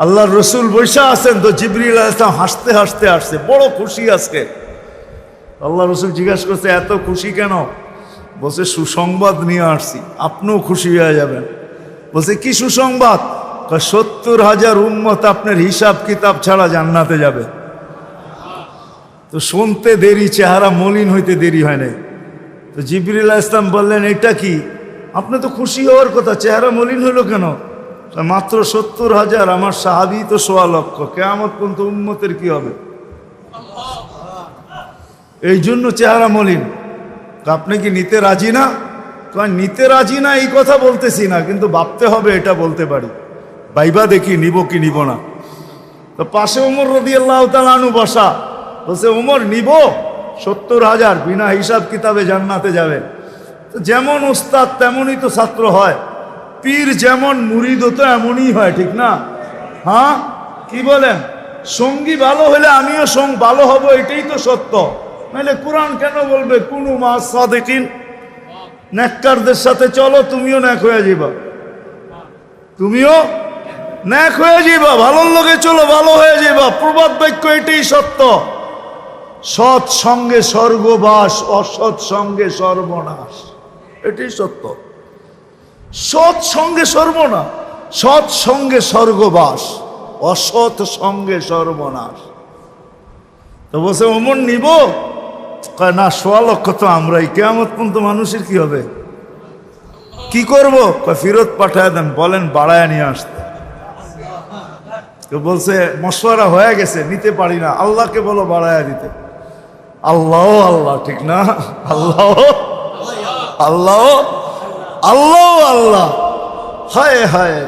আল্লাহর রসুল বৈশা আছেন, তো জিবরিল আলাইহিস সালাম হাসতে হাসতে আসছে, বড় খুশি আজকে। আল্লাহ রসুল জিজ্ঞাসা করছে, এত খুশি কেন? বলছে, সুসংবাদ নিয়ে আসছি, আপনিও খুশি হয়ে যাবেন। বলছে, কি সুসংবাদ? 70,000 উম্মত আপনার হিসাব কিতাব ছাড়া জান্নাতে যাবে। তো শুনতে দেরি, চেহারা মলিন হইতে দেরি হয় নাই। তো জিবরিল আলাইহিস সালাম বললেন, এটা কি? আপনি তো খুশি হওয়ার কথা, চেহারা মলিন হলো কেন? মাত্র 70,000, আমার সাহাবী তো 1.25 লক্ষ, কিয়ামত পর্যন্ত উম্মতের কি হবে? এই জন্য চেহারা মলিন। আপনি কি নিতে রাজি না? নিতে রাজি না এই কথা বলতেছি না, কিন্তু ভাবতে হবে এটা বলতে পারি। ভাইবা দেখি নিব কি নিব না। তো পাশে ওমর রাদিয়াল্লাহু তাআলা আনহু বসা। বলছে, ওমর নিব 70,000, বিনা হিসাব কিতাবে জান্নাতে যাবে। তো যেমন উস্তাদ তেমনই তো ছাত্র হয়, পীর যেমন মুরিদ তো এমনই হয়, ঠিক না? হ্যাঁ, কি বলেন? সঙ্গী ভালো হলে আমিও ভালো হব, এটাই তো সত্য। নাহলে কোরআন কেন বলবে কুনু মা সাদিকিন? নেককারদের সাথে চলো, তুমিও নেক হয়ে যাবা, তুমিও নেক হয়ে যাবা। ভালোর লোকে চলো, ভালো হয়ে যাবা। প্রবাদ বাক্য এটাই সত্য। সৎ সঙ্গে স্বর্গবাস, অসৎ সঙ্গে সর্বনাশ, এটাই সত্য। সৎ সঙ্গে সর্বনাশ, সৎ সঙ্গে স্বর্গবাস, অসৎ সঙ্গে সর্বনাশ। তো বলছে, ওমর নিব? কয় না, 1.25 লক্ষ তো আমরাই, কিয়ামত পর্যন্ত মানুষের কি হবে? কি করব? কয় ফেরত পাঠায় দেন, বলেন বাড়ায় নিয়ে আসতে। তো বলছে, মশওয়ারা হয়ে গেছে, নিতে পারি না, আল্লাহকে বলো বাড়ায় দিতে। আল্লাহ আল্লাহ, ঠিক না? আল্লাহ আল্লাহ আল্লাহ আল্লাহ, হায় হায়,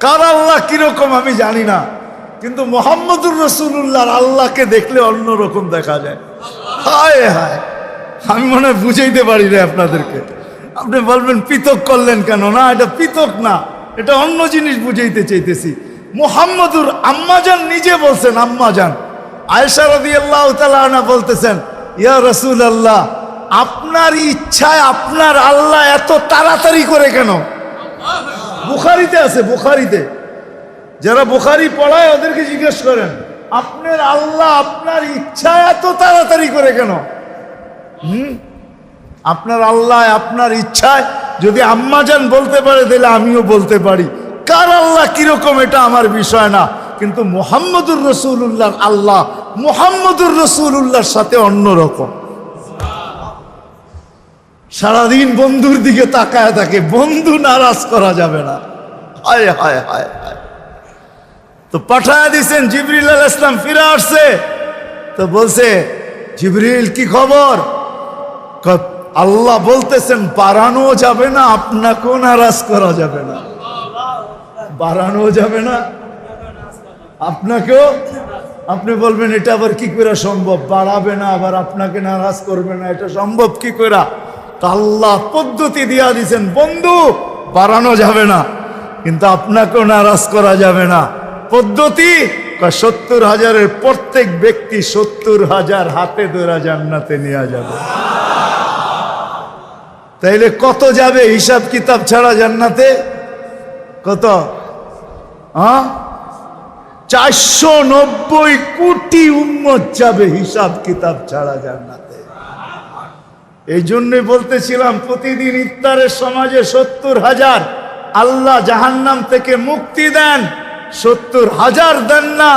কার আল্লাহ কিরকম আমি জানি না, কিন্তু মুহাম্মদুর রাসূলুল্লাহর আল্লাহকে দেখলে অন্যরকম দেখা যায়। হায় হায়, আমি মনে হয় বুঝাইতে পারি না আপনাদেরকে। আপনি বলবেন পৃথক করলেন কেন? না, এটা পৃথক না, এটা অন্য জিনিস বুঝাইতে চাইতেছি। মুহাম্মদুর আম্মাজান নিজে বলছেন, আম্মাজান আয়েশা রাদিয়াল্লাহু তাআলা আনহা বলতেছেন, ইয়া রাসূলুল্লাহ, আপনার ইচ্ছায় আপনার আল্লাহ এত তাড়াতাড়ি করে কেন? বুখারীতে আছে, বুখারীতে। যারা বুখারী পড়ায় ওদেরকে জিজ্ঞেস করেন, আপনার আল্লাহ আপনার ইচ্ছায় এত তাড়াতাড়ি করে কেন? আপনার আল্লাহ আপনার ইচ্ছায় যদি আম্মাজান বলতে পারে, তাহলে আমিও বলতে পারি। কার আল্লাহ কিরকম এটা আমার বিষয় না, কিন্তু মুহাম্মদুর রাসূলুল্লাহর আল্লাহ মুহাম্মদুর রাসূলুল্লাহর সাথে অন্যরকম। সারাদিন বন্ধুর দিকে তাকায় থাকে, বন্ধু নারাজ করা যাবে না। হায় হায় হায় হায়। তো পাঠায় দিয়েছেন, জিবরিল আলাইহিস সালাম ফিরে আসছে। তো বলছে, জিবরিল কি খবর? আল্লাহ বলতেছেন, বাড়ানো যাবে না, আপনাকেও নারাজ করা যাবে না। বাড়ানো যাবে না, আপনাকেও। আপনি বলবেন, এটা আবার কি করে সম্ভব? বাড়াবে না আবার আপনাকে নারাজ করবে না, এটা সম্ভব কি করে? আল্লাহ পদ্ধতি দিয়া দিয়েছেন, বন্ধু বাড়ানো যাবে না, কিন্তু আপনাকেও নারাজ করা যাবে না। পদ্ধতি 70,000-এর প্রত্যেক ব্যক্তি 70,000 হাতে ধরে জান্নাতে নিয়ে যাবে। তাইলে কত যাবে হিসাব কিতাব ছাড়া জান্নাতে? কত? 490 কোটি উম্মত যাবে হিসাব কিতাব ছাড়া জান্নাতে। এই জন্যই বলতেছিলাম, প্রতিদিন ইফতারের সমাজে 70,000 আল্লাহ জাহান্নাম থেকে মুক্তি দেন। 70,000 দেন না,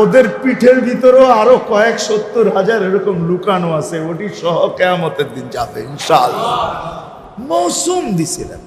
ওদের পিঠের ভিতরেও আরো কয়েক 70,000 এরকম লুকানো আছে, ওটি সহ কিয়ামতের দিন যাবে ইনশাআল্লাহ। মৌসুম দিছিলেন।